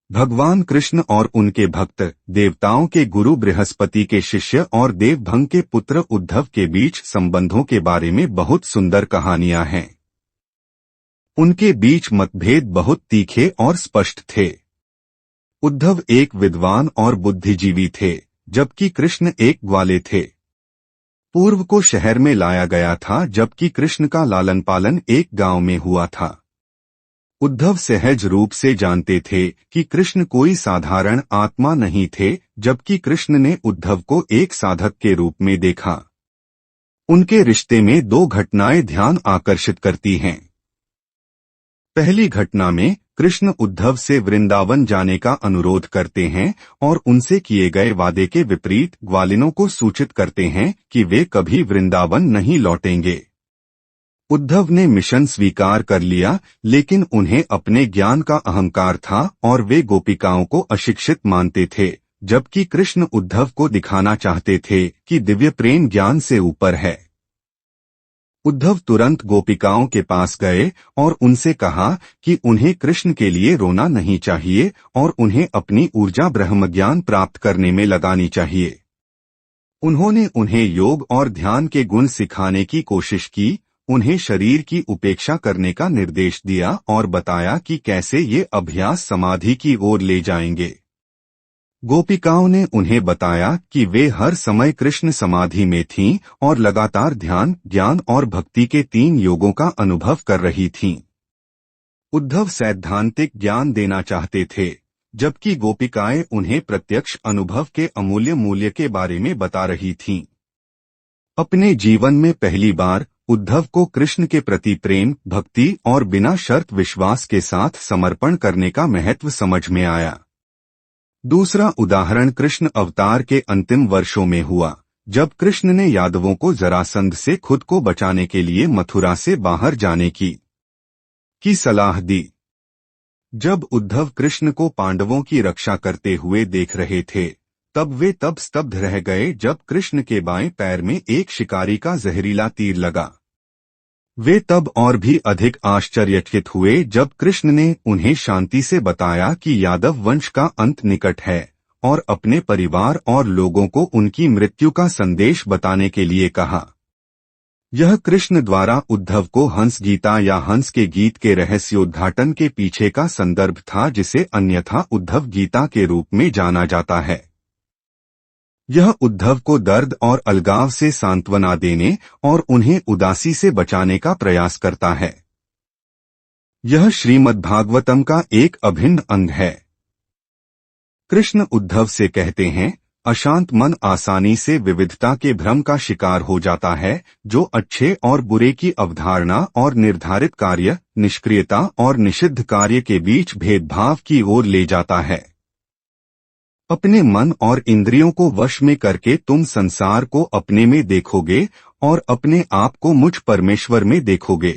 भगवान कृष्ण और उनके भक्त देवताओं के गुरु बृहस्पति के शिष्य और देवभंग के पुत्र उद्धव के बीच संबंधों के बारे में बहुत सुंदर कहानियां हैं। उनके बीच मतभेद बहुत तीखे और स्पष्ट थे। उद्धव एक विद्वान और बुद्धिजीवी थे, जबकि कृष्ण एक ग्वाले थे। पूर्व को शहर में लाया गया था, जबकि कृष्ण का लालन पालन एक गांव में हुआ था। उद्धव सहज रूप से जानते थे कि कृष्ण कोई साधारण आत्मा नहीं थे, जबकि कृष्ण ने उद्धव को एक साधक के रूप में देखा। उनके रिश्ते में दो घटनाएं ध्यान आकर्षित करती हैं। पहली घटना में कृष्ण उद्धव से वृंदावन जाने का अनुरोध करते हैं और उनसे किए गए वादे के विपरीत ग्वालिनों को सूचित करते हैं कि वे कभी वृंदावन नहीं लौटेंगे। उद्धव ने मिशन स्वीकार कर लिया, लेकिन उन्हें अपने ज्ञान का अहंकार था और वे गोपिकाओं को अशिक्षित मानते थे, जबकि कृष्ण उद्धव को दिखाना चाहते थे कि दिव्य प्रेम ज्ञान से ऊपर है। उद्धव तुरंत गोपिकाओं के पास गए और उनसे कहा कि उन्हें कृष्ण के लिए रोना नहीं चाहिए और उन्हें अपनी ऊर्जा ब्रह्मज्ञान प्राप्त करने में लगानी चाहिए। उन्होंने उन्हें योग और ध्यान के गुण सिखाने की कोशिश की, उन्हें शरीर की उपेक्षा करने का निर्देश दिया और बताया कि कैसे ये अभ्यास समाधि की ओर ले जाएंगे। गोपिकाओं ने उन्हें बताया कि वे हर समय कृष्ण समाधि में थीं और लगातार ध्यान, ज्ञान और भक्ति के 3 योगों का अनुभव कर रही थीं। उद्धव सैद्धांतिक ज्ञान देना चाहते थे, जबकि गोपिकाएं उन्हें प्रत्यक्ष अनुभव के अमूल्य मूल्य के बारे में बता रही थीं। अपने जीवन में पहली बार उद्धव को कृष्ण के प्रति प्रेम, भक्ति और बिना शर्त विश्वास के साथ समर्पण करने का महत्व समझ में आया। दूसरा उदाहरण कृष्ण अवतार के अंतिम वर्षों में हुआ, जब कृष्ण ने यादवों को जरासंध से खुद को बचाने के लिए मथुरा से बाहर जाने की सलाह दी। जब उद्धव कृष्ण को पांडवों की रक्षा करते हुए देख रहे थे, तब वे स्तब्ध रह गए जब कृष्ण के बाएं पैर में एक शिकारी का जहरीला तीर लगा। वे तब और भी अधिक आश्चर्यचकित हुए जब कृष्ण ने उन्हें शांति से बताया कि यादव वंश का अंत निकट है और अपने परिवार और लोगों को उनकी मृत्यु का संदेश बताने के लिए कहा। यह कृष्ण द्वारा उद्धव को हंस गीता या हंस के गीत के रहस्योद्घाटन के पीछे का संदर्भ था, जिसे अन्यथा उद्धव गीता के रूप में जाना जाता है। यह उद्धव को दर्द और अलगाव से सांत्वना देने और उन्हें उदासी से बचाने का प्रयास करता है। यह श्रीमद्भागवतम का एक अभिन्न अंग है। कृष्ण उद्धव से कहते हैं, अशांत मन आसानी से विविधता के भ्रम का शिकार हो जाता है, जो अच्छे और बुरे की अवधारणा और निर्धारित कार्य, निष्क्रियता और निषिद्ध कार्य के बीच भेदभाव की ओर ले जाता है। अपने मन और इंद्रियों को वश में करके तुम संसार को अपने में देखोगे और अपने आप को मुझ परमेश्वर में देखोगे।